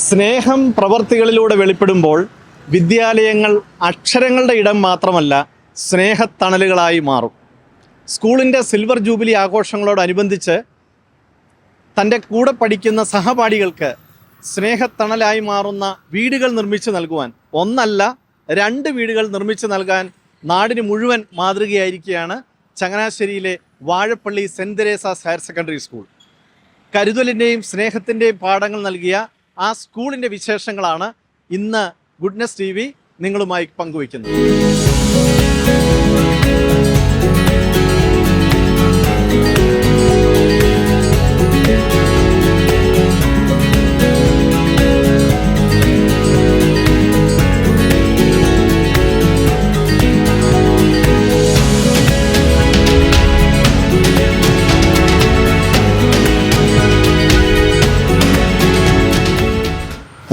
സ്നേഹം പ്രവർത്തികളിലൂടെ വെളിപ്പെടുമ്പോൾ വിദ്യാലയങ്ങൾ അക്ഷരങ്ങളുടെ ഇടം മാത്രമല്ല സ്നേഹത്തണലുകളായി മാറും. സ്കൂളിൻ്റെ സിൽവർ ജൂബിലി ആഘോഷങ്ങളോടനുബന്ധിച്ച് തൻ്റെ കൂടെ പഠിക്കുന്ന സഹപാഠികൾക്ക് സ്നേഹത്തണലായി മാറുന്ന വീടുകൾ നിർമ്മിച്ചു നൽകുവാൻ, ഒന്നല്ല 2 വീടുകൾ നിർമ്മിച്ചു നൽകാൻ നാടിന് മുഴുവൻ മാതൃകയായിരിക്കുകയാണ് ചങ്ങനാശ്ശേരിയിലെ Vazhappally Saint Teresa's higher secondary school. കരുതലിൻ്റെയും സ്നേഹത്തിൻ്റെയും പാഠങ്ങൾ നൽകിയ ആ സ്കൂളിൻ്റെ വിശേഷങ്ങളാണ് ഇന്ന് ഗുഡ്നസ് TV നിങ്ങളുമായി പങ്കുവയ്ക്കുന്നത്.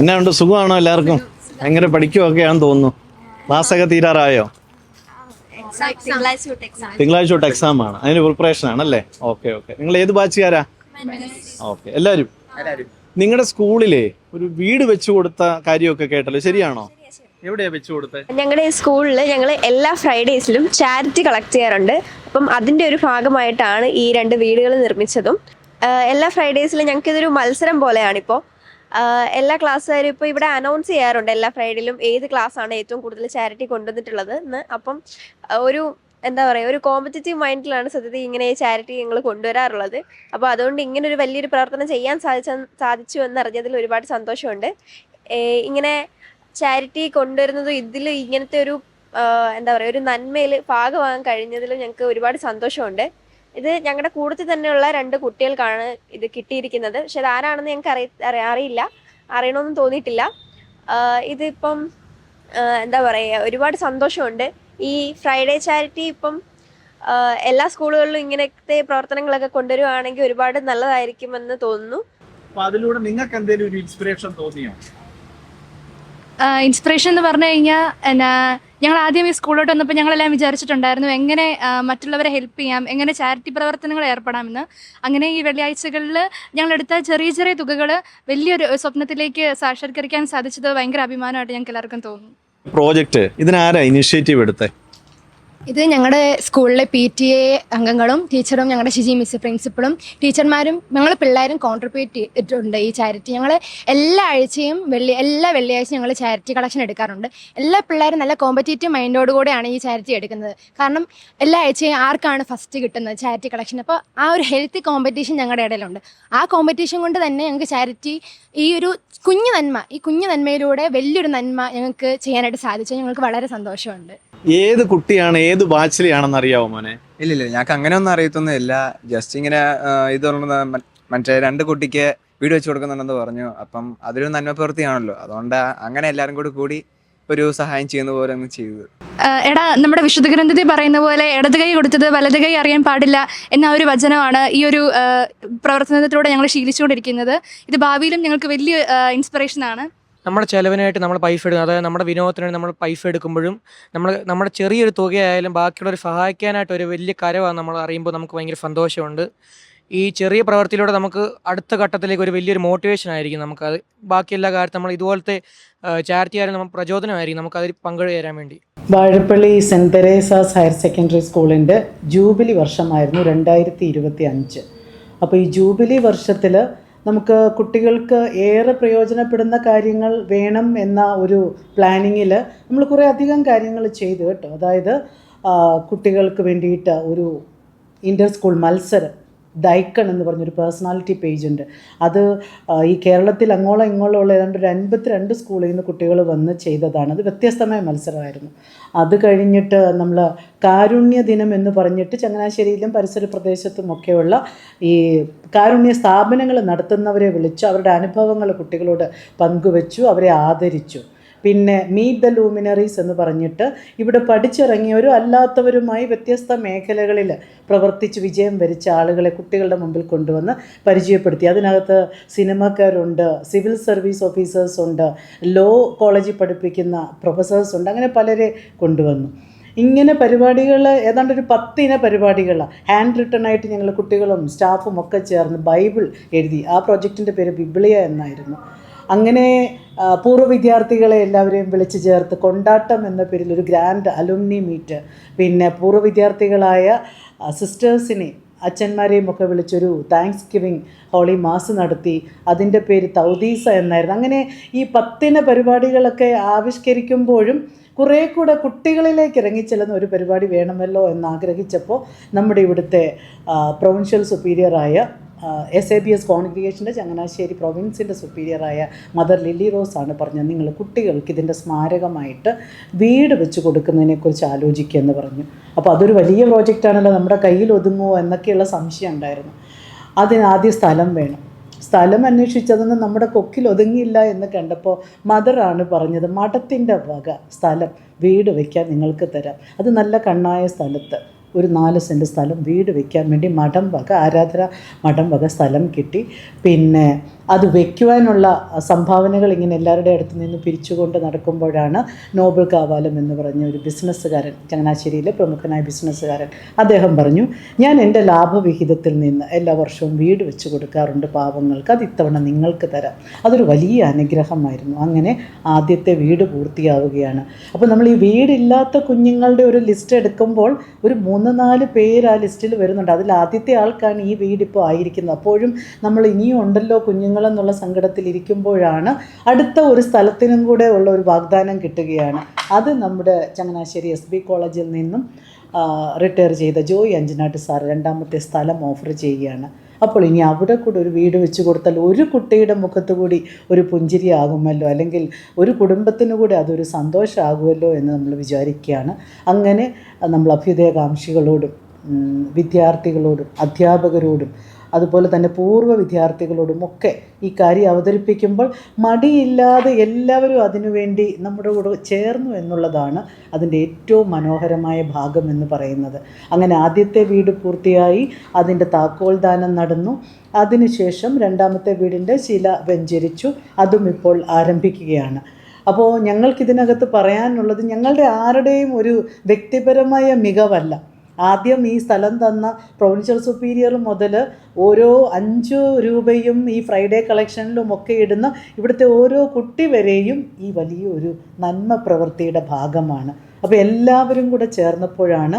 എന്നാണ്ട് സുഖമാണോ എല്ലാവർക്കും? ഭയങ്കര പഠിക്കുകയൊക്കെയാണെന്ന് തോന്നുന്നു. ക്ലാസ്സൊക്കെ തീരാറായോ? തിങ്കളാഴ്ച തൊട്ട് എക്സാം ആണ്, അതിന് പ്രിപ്പറേഷൻ ആണല്ലേ? ഓക്കെ. നിങ്ങൾ ഏത് ബാച്ചുകാരാ? ഓക്കെ. എല്ലാവരും നിങ്ങളുടെ സ്കൂളിലെ ഒരു വീട് വെച്ചു കൊടുത്ത കാര്യമൊക്കെ കേട്ടല്ലോ, ശരിയാണോ? എവിടെയാ വെച്ചു കൊടുത്തത്? ഞങ്ങളുടെ സ്കൂളിൽ ഞങ്ങൾ എല്ലാ ഫ്രൈഡേസിലും ചാരിറ്റി കളക്ട് ചെയ്യാറുണ്ട്. അപ്പം അതിൻ്റെ ഒരു ഭാഗമായിട്ടാണ് ഈ 2 വീടുകൾ നിർമ്മിച്ചതും. എല്ലാ ഫ്രൈഡേസിലും ഞങ്ങൾക്ക് ഇതൊരു മത്സരം പോലെയാണിപ്പോൾ. എല്ലാ ക്ലാസ്സുകാരും ഇപ്പോൾ ഇവിടെ അനൗൺസ് ചെയ്യാറുണ്ട് എല്ലാ ഫ്രൈഡേയിലും ഏത് ക്ലാസ്സാണ് ഏറ്റവും കൂടുതൽ ചാരിറ്റി കൊണ്ടുവന്നിട്ടുള്ളത് എന്ന്. അപ്പം ഒരു എന്താ പറയുക, ഒരു കോമ്പറ്റീറ്റീവ് മൈൻഡിലാണ് സത്യത്തിൽ ഇങ്ങനെ ചാരിറ്റി ഞങ്ങൾ കൊണ്ടുവരാറുള്ളത്. അപ്പോൾ അതുകൊണ്ട് ഇങ്ങനെ ഒരു വലിയൊരു പ്രവർത്തനം ചെയ്യാൻ സാധിച്ചു എന്നറിഞ്ഞതിൽ ഒരുപാട് സന്തോഷമുണ്ട്. ഇങ്ങനെ ചാരിറ്റി കൊണ്ടുവരുന്നതും ഇതിൽ ഇങ്ങനത്തെ ഒരു എന്താ പറയുക, ഒരു നന്മയിൽ ഭാഗമാകാൻ കഴിഞ്ഞതിലും ഞങ്ങൾക്ക് ഒരുപാട് സന്തോഷമുണ്ട്. ഇത് ഞങ്ങളുടെ കൂട്ടത്തിൽ തന്നെയുള്ള 2 കുട്ടികൾക്കാണ് ഇത് കിട്ടിയിരിക്കുന്നത്. പക്ഷെ അത് ആരാണെന്ന് ഞങ്ങൾക്ക് അറിയില്ല, അറിയണമെന്നും തോന്നിയിട്ടില്ല. ഇതിപ്പം എന്താ പറയുക, ഒരുപാട് സന്തോഷമുണ്ട്. ഈ ഫ്രൈഡേ ചാരിറ്റി ഇപ്പം എല്ലാ സ്കൂളുകളിലും ഇങ്ങനത്തെ പ്രവർത്തനങ്ങളൊക്കെ കൊണ്ടുവരുവാണെങ്കിൽ ഒരുപാട് നല്ലതായിരിക്കുമെന്ന് തോന്നുന്നു. അതിലൂടെ നിങ്ങൾക്ക് എന്തെങ്കിലും ഒരു ഇൻസ്പിറേഷൻ തോന്നിയോ? ഇൻസ്പിറേഷൻ എന്ന് പറഞ്ഞു കഴിഞ്ഞാൽ ഞങ്ങൾ ആദ്യം ഈ സ്കൂളിലോട്ട് വന്നപ്പോൾ ഞങ്ങളെല്ലാം വിചാരിച്ചിട്ടുണ്ടായിരുന്നു എങ്ങനെ മറ്റുള്ളവരെ ഹെൽപ്പ് ചെയ്യാം, എങ്ങനെ ചാരിറ്റി പ്രവർത്തനങ്ങൾ ഏർപ്പെടാമെന്ന്. അങ്ങനെ ഈ വെള്ളിയാഴ്ചകളിൽ ഞങ്ങളെടുത്ത ചെറിയ ചെറിയ തുകകൾ വലിയൊരു സ്വപ്നത്തിലേക്ക് സാക്ഷാത്കരിക്കാൻ സാധിച്ചത് ഭയങ്കര അഭിമാനമായിട്ട് ഞങ്ങൾക്ക് എല്ലാവർക്കും തോന്നുന്നു. പ്രോജക്റ്റ് ഇതിനാരാ ഇനിഷ്യേറ്റീവ് എടുത്തേ? ഇത് ഞങ്ങളുടെ സ്കൂളിലെ PTA അംഗങ്ങളും ടീച്ചറും ഞങ്ങളുടെ ഷിജി മിസ് പ്രിൻസിപ്പളും ടീച്ചർമാരും ഞങ്ങൾ പിള്ളേരും കോൺട്രിബ്യൂട്ട് ചെയ്തിട്ടുണ്ട് ഈ ചാരിറ്റി. ഞങ്ങൾ എല്ലാ ആഴ്ചയും എല്ലാ വെള്ളിയാഴ്ചയും ഞങ്ങൾ ചാരിറ്റി കളക്ഷൻ എടുക്കാറുണ്ട്. എല്ലാ പിള്ളേരും നല്ല കോമ്പറ്റീറ്റീവ് മൈൻഡോടുകൂടെയാണ് ഈ ചാരിറ്റി എടുക്കുന്നത്. കാരണം എല്ലാ ആഴ്ചയും ആർക്കാണ് ഫസ്റ്റ് കിട്ടുന്നത് ചാരിറ്റി കളക്ഷൻ. അപ്പോൾ ആ ഒരു ഹെൽത്തി കോമ്പറ്റീഷൻ ഞങ്ങളുടെ ഇടയിലുണ്ട്. ആ കോമ്പറ്റീഷൻ കൊണ്ട് തന്നെ ഞങ്ങൾക്ക് ചാരിറ്റി ഈ ഒരു കുഞ്ഞു നന്മയിലൂടെ വലിയൊരു നന്മ ഞങ്ങൾക്ക് ചെയ്യാനായിട്ട് സാധിച്ചു. ഞങ്ങൾക്ക് വളരെ സന്തോഷമുണ്ട്. ഏത് കുട്ടിയാണ്, ഏത് ബാച്ചിലെയാണെന്ന് അറിയാവോ മോനെ? ഇല്ല, ഞങ്ങൾക്ക് അങ്ങനെ ഒന്നും അറിയത്തൊന്നുമില്ല. ജസ്റ്റ് ഇങ്ങനെ ഇത് മറ്റേ 2 കുട്ടിക്ക് വീട് വെച്ച് കൊടുക്കുന്നുണ്ടെന്ന് പറഞ്ഞു. അപ്പം അതൊരു നന്മ പ്രവൃത്തിയാണല്ലോ, അതുകൊണ്ട് അങ്ങനെ എല്ലാവരും കൂടി ഒരു സഹായം ചെയ്യുന്ന പോലെ അങ്ങ് ചെയ്തത്. നമ്മുടെ വിശുദ്ധ ഗ്രന്ഥത്തിൽ പറയുന്ന പോലെ ഇടത് കൈ കൊടുത്തത് വലത് കൈ അറിയാൻ പാടില്ല എന്ന ഒരു വചനമാണ് ഈ ഒരു പ്രവർത്തനത്തിലൂടെ ഞങ്ങൾ ശീലിച്ചുകൊണ്ടിരിക്കുന്നത്. ഇത് ഭാവിയിലും ഞങ്ങൾക്ക് വലിയ ഇൻസ്പിറേഷനാണ്. നമ്മുടെ ചിലവിനായിട്ട് നമ്മൾ പൈസ എടുക്കുന്നത്, അതായത് നമ്മുടെ വിനോദത്തിനായിട്ട് നമ്മൾ പൈസ എടുക്കുമ്പോഴും നമ്മുടെ ചെറിയൊരു തുകയായാലും ബാക്കിയുള്ളവർ സഹായിക്കാനായിട്ട് ഒരു വലിയ കരവാണ് നമ്മൾ അറിയുമ്പോൾ നമുക്ക് ഭയങ്കര സന്തോഷമുണ്ട്. ഈ ചെറിയ പ്രവൃത്തിയിലൂടെ നമുക്ക് അടുത്ത ഘട്ടത്തിലേക്ക് ഒരു വലിയൊരു മോട്ടിവേഷൻ ആയിരിക്കും. നമുക്കത് ബാക്കി എല്ലാ കാര്യത്തിലും നമ്മൾ ഇതുപോലത്തെ ചാരിറ്റി ആയാലും നമുക്ക് പ്രചോദനമായിരിക്കും നമുക്കതിൽ പങ്കുചേരാൻ വേണ്ടി. Vazhappally Saint Teresa's higher secondary സ്കൂളിൻ്റെ ജൂബിലി വർഷമായിരുന്നു 2025. അപ്പോൾ ഈ ജൂബിലി വർഷത്തിൽ നമുക്ക് കുട്ടികൾക്ക് ഏറെ പ്രയോജനപ്പെടുന്ന കാര്യങ്ങൾ വേണം എന്ന ഒരു പ്ലാനിങ്ങിൽ നമ്മൾ കുറേ അധികം കാര്യങ്ങൾ ചെയ്തു കേട്ടോ. അതായത് കുട്ടികൾക്ക് വേണ്ടിയിട്ട് ഒരു ഇൻ്റർ സ്കൂൾ മത്സരം, ഡൈക്കൺ എന്ന് പറഞ്ഞൊരു പേഴ്സണാലിറ്റി പേജ് ഉണ്ട്. അത് ഈ കേരളത്തിൽ അങ്ങോളം ഇങ്ങോളം ഉള്ള ഏതാണ്ട് ഒരു 52 സ്കൂളിൽ നിന്ന് കുട്ടികൾ വന്ന് ചെയ്തതാണ്. അത് വ്യത്യസ്തമായ മത്സരമായിരുന്നു. അത് കഴിഞ്ഞിട്ട് നമ്മൾ കാരുണ്യ ദിനം എന്ന് പറഞ്ഞിട്ട് ചങ്ങനാശ്ശേരിയിലും പരിസര പ്രദേശത്തുമൊക്കെയുള്ള ഈ കാരുണ്യ സ്ഥാപനങ്ങൾ നടത്തുന്നവരെ വിളിച്ചു അവരുടെ അനുഭവങ്ങൾ കുട്ടികളോട് പങ്കുവച്ചു, അവരെ ആദരിച്ചു. പിന്നെ മീറ്റ് ദ ലൂമിനറീസ് എന്ന് പറഞ്ഞിട്ട് ഇവിടെ പഠിച്ചിറങ്ങിയവരും അല്ലാത്തവരുമായി വ്യത്യസ്ത മേഖലകളിൽ പ്രവർത്തിച്ച് വിജയം വരിച്ച ആളുകളെ കുട്ടികളുടെ മുമ്പിൽ കൊണ്ടുവന്ന് പരിചയപ്പെടുത്തി. അതിനകത്ത് സിനിമാക്കാരുണ്ട്, സിവിൽ സർവീസ് ഓഫീസേഴ്സ് ഉണ്ട്, ലോ കോളേജിൽ പഠിപ്പിക്കുന്ന പ്രൊഫസേഴ്സ് ഉണ്ട്, അങ്ങനെ പലരെ കൊണ്ടുവന്നു. ഇങ്ങനെ പരിപാടികൾ ഏതാണ്ട് ഒരു 10 ഇന പരിപാടികളാണ്. ഹാൻഡ് റിട്ടൺ ആയിട്ട് ഞങ്ങൾ കുട്ടികളും സ്റ്റാഫും ഒക്കെ ചേർന്ന് ബൈബിൾ എഴുതി. ആ പ്രോജക്റ്റിൻ്റെ പേര് ബിബ്ലിയ എന്നായിരുന്നു. അങ്ങനെ പൂർവ്വ വിദ്യാർത്ഥികളെ എല്ലാവരെയും വിളിച്ചു ചേർത്ത് കൊണ്ടാട്ടം എന്ന പേരിൽ ഒരു ഗ്രാൻഡ് അലുമിനി മീറ്റ്, പിന്നെ പൂർവ്വ വിദ്യാർത്ഥികളായ സിസ്റ്റേഴ്സിനെ അച്ഛന്മാരെയും ഒക്കെ വിളിച്ചൊരു താങ്ക്സ് ഗിവിങ് ഹോളി മാസ് നടത്തി. അതിൻ്റെ പേര് തൗദീസ എന്നായിരുന്നു. അങ്ങനെ ഈ 10 പരിപാടികളൊക്കെ ആവിഷ്കരിക്കുമ്പോഴും കുറേ കൂടെ കുട്ടികളിലേക്ക് ഇറങ്ങിച്ചെല്ലുന്ന ഒരു പരിപാടി വേണമല്ലോ എന്നാഗ്രഹിച്ചപ്പോൾ നമ്മുടെ ഇവിടുത്തെ പ്രൊവിൻഷ്യൽ സുപ്പീരിയറായ SABS കോൺഗ്രിഗേഷൻ്റെ ചങ്ങനാശ്ശേരി പ്രൊവിൻസിൻ്റെ സുപ്പീരിയറായ മദർ ലില്ലി റോസ് ആണ് പറഞ്ഞത്, നിങ്ങൾ കുട്ടികൾക്ക് ഇതിൻ്റെ സ്മാരകമായിട്ട് വീട് വെച്ച് കൊടുക്കുന്നതിനെക്കുറിച്ച് ആലോചിക്കുക എന്ന് പറഞ്ഞു. അപ്പോൾ അതൊരു വലിയ പ്രോജക്റ്റാണല്ലോ, നമ്മുടെ കയ്യിൽ ഒതുങ്ങുമോ എന്നൊക്കെയുള്ള സംശയം ഉണ്ടായിരുന്നു. അതിനാദ്യം സ്ഥലം വേണം. സ്ഥലം അന്വേഷിച്ചതൊന്നും നമ്മുടെ കൊക്കിൽ ഒതുങ്ങിയില്ല എന്ന് കണ്ടപ്പോൾ മദറാണ് പറഞ്ഞത്, മഠത്തിൻ്റെ വക സ്ഥലം വീട് വയ്ക്കാൻ നിങ്ങൾക്ക് തരാം. അത് നല്ല കണ്ണായ സ്ഥലത്ത് ഒരു 4 സെൻറ്റ് സ്ഥലം വീട് വയ്ക്കാൻ വേണ്ടി മഠം വക, ആരാധന മഠം വക സ്ഥലം കിട്ടി. പിന്നെ അത് വയ്ക്കുവാനുള്ള സംഭാവനകൾ ഇങ്ങനെ എല്ലാവരുടെ അടുത്ത് നിന്ന് പിരിച്ചുകൊണ്ട് നടക്കുമ്പോഴാണ് നോബൽ കാവാലം എന്ന് പറഞ്ഞ ഒരു ബിസിനസ്സുകാരൻ, ചങ്ങനാശ്ശേരിയിലെ പ്രമുഖനായ ബിസിനസ്സുകാരൻ, അദ്ദേഹം പറഞ്ഞു, ഞാൻ എൻ്റെ ലാഭവിഹിതത്തിൽ നിന്ന് എല്ലാ വർഷവും വീട് വെച്ച് കൊടുക്കാറുണ്ട് പാവങ്ങൾക്ക്, അത് ഇത്തവണ നിങ്ങൾക്ക് തരാം. അതൊരു വലിയ അനുഗ്രഹമായിരുന്നു. അങ്ങനെ ആദ്യത്തെ വീട് പൂർത്തിയാവുകയാണ്. അപ്പോൾ നമ്മൾ ഈ വീടില്ലാത്ത കുഞ്ഞുങ്ങളുടെ ഒരു ലിസ്റ്റ് എടുക്കുമ്പോൾ ഒരു 3-4 പേര് ആ ലിസ്റ്റിൽ വരുന്നുണ്ട്. അതിൽ ആദ്യത്തെ ആൾക്കാണ് ഈ വീടിപ്പോൾ ആയിരിക്കുന്നത്. അപ്പോഴും നമ്മൾ ഇനിയും ഉണ്ടല്ലോ കുഞ്ഞുങ്ങളെന്നുള്ള സങ്കടത്തിൽ ഇരിക്കുമ്പോഴാണ് അടുത്ത ഒരു സ്ഥലത്തിനും കൂടെ ഉള്ള ഒരു വാഗ്ദാനം കിട്ടുകയാണ്. അത് നമ്മുടെ ചങ്ങനാശ്ശേരി SB കോളേജിൽ നിന്നും റിട്ടയർ ചെയ്ത ജോയ് അഞ്ചനാട്ട് സാർ 2ാമത്തെ സ്ഥലം ഓഫർ ചെയ്യുകയാണ്. അപ്പോൾ ഇനി അവിടെ കൂടെ ഒരു വീട് വെച്ച് കൊടുത്താൽ ഒരു കുട്ടിയുടെ മുഖത്ത് കൂടി ഒരു പുഞ്ചിരി ആകുമല്ലോ, അല്ലെങ്കിൽ ഒരു കുടുംബത്തിന് കൂടി അതൊരു സന്തോഷമാകുമല്ലോ എന്ന് നമ്മൾ വിചാരിക്കുകയാണ്. അങ്ങനെ നമ്മൾ അഭ്യുദയകാംക്ഷികളോടും വിദ്യാർത്ഥികളോടും അധ്യാപകരോടും അതുപോലെ തന്നെ പൂർവ്വ വിദ്യാർത്ഥികളോടുമൊക്കെ ഈ കാര്യം അവതരിപ്പിക്കുമ്പോൾ മടിയില്ലാതെ എല്ലാവരും അതിനുവേണ്ടി നമ്മുടെ കൂടെ ചേർന്നു എന്നുള്ളതാണ് അതിൻ്റെ ഏറ്റവും മനോഹരമായ ഭാഗം എന്ന് പറയുന്നത്. അങ്ങനെ ആദ്യത്തെ വീട് പൂർത്തിയായി, അതിൻ്റെ താക്കോൽ ദാനം നടന്നു. അതിനുശേഷം 2ാമത്തെ വീടിൻ്റെ ശില വെഞ്ചരിച്ചു, അതും ഇപ്പോൾ ആരംഭിക്കുകയാണ്. അപ്പോൾ ഞങ്ങൾക്കിതിനകത്ത് പറയാനുള്ളത് ഞങ്ങളുടെ ആരുടെയും ഒരു വ്യക്തിപരമായ മികവല്ല. ആദ്യം ഈ സ്ഥലം തന്ന പ്രൊവിൻഷ്യൽ സുപ്പീരിയർ മുതൽ ഓരോ 5 രൂപയും ഈ ഫ്രൈഡേ കളക്ഷനിലുമൊക്കെ ഇടുന്ന ഇവിടുത്തെ ഓരോ കുട്ടി വരെയും ഈ വലിയൊരു നന്മ പ്രവൃത്തിയുടെ ഭാഗമാണ്. അപ്പോൾ എല്ലാവരും കൂടെ ചേർന്നപ്പോഴാണ്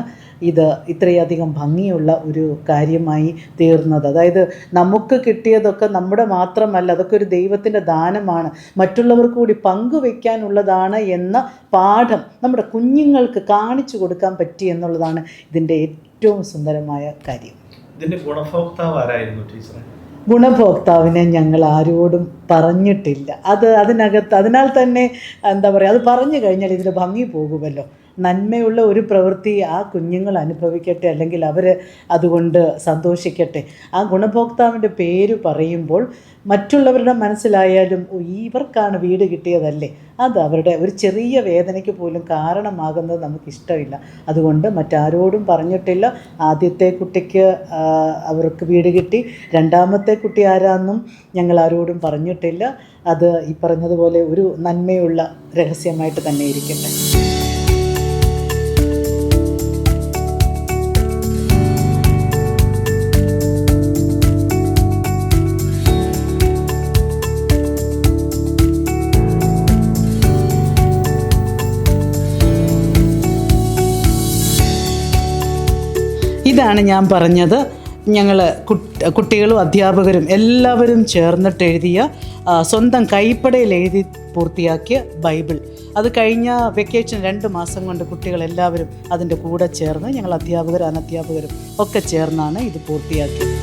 ഇത് ഇത്രയധികം ഭംഗിയുള്ള ഒരു കാര്യമായി തീർന്നത്. അതായത് നമുക്ക് കിട്ടിയതൊക്കെ നമ്മുടെ മാത്രമല്ല, അതൊക്കെ ഒരു ദൈവത്തിൻ്റെ ദാനമാണ്, മറ്റുള്ളവർക്ക് കൂടി പങ്കുവയ്ക്കാനുള്ളതാണ് എന്ന പാഠം നമ്മുടെ കുഞ്ഞുങ്ങൾക്ക് കാണിച്ചു കൊടുക്കാൻ പറ്റി എന്നുള്ളതാണ് ഇതിൻ്റെ ഏറ്റവും സുന്ദരമായ കാര്യം. ഇതിൻ്റെ ഗുണഭോക്താവ് ആരായിരുന്നു ടീച്ചറെ? ഗുണഭോക്താവിനെ ഞങ്ങൾ ആരോടും പറഞ്ഞിട്ടില്ല. അതിനകത്ത് അതിനാൽ തന്നെ എന്താ പറയുക, അത് പറഞ്ഞു കഴിഞ്ഞാൽ ഇതിൻ്റെ ഭംഗി പോകുമല്ലോ. നന്മയുള്ള ഒരു പ്രവൃത്തി ആ കുഞ്ഞുങ്ങൾ അനുഭവിക്കട്ടെ, അല്ലെങ്കിൽ അവർ അതുകൊണ്ട് സന്തോഷിക്കട്ടെ. ആ ഗുണഭോക്താവിൻ്റെ പേര് പറയുമ്പോൾ മറ്റുള്ളവരുടെ മനസ്സിലായാലും ഇവർക്കാണ് വീട് കിട്ടിയതല്ലേ, അത് അവരുടെ ഒരു ചെറിയ വേദനയ്ക്ക് പോലും കാരണമാകുന്നത് നമുക്കിഷ്ടമില്ല. അതുകൊണ്ട് മറ്റാരോടും പറഞ്ഞിട്ടില്ല. ആദ്യത്തെ കുട്ടിക്ക് അവർക്ക് വീട് കിട്ടി, 2ാമത്തെ കുട്ടി ആരാന്നും ഞങ്ങൾ ആരോടും പറഞ്ഞിട്ടില്ല. അത് ഈ പറഞ്ഞതുപോലെ ഒരു നന്മയുള്ള രഹസ്യമായിട്ട് തന്നെ ഇരിക്കട്ടെ. ഇതാണ് ഞാൻ പറഞ്ഞത്, ഞങ്ങൾ കുട്ടികളും അധ്യാപകരും എല്ലാവരും ചേർന്നിട്ട് എഴുതിയ സ്വന്തം കൈപ്പടയിൽ എഴുതി പൂർത്തിയാക്കിയ ബൈബിൾ. അത് കഴിഞ്ഞ വെക്കേഷൻ 2 മാസം കൊണ്ട് കുട്ടികളെല്ലാവരും അതിൻ്റെ കൂടെ ചേർന്ന് ഞങ്ങൾ അധ്യാപകരും അനധ്യാപകരും ഒക്കെ ചേർന്നാണ് ഇത് പൂർത്തിയാക്കിയത്.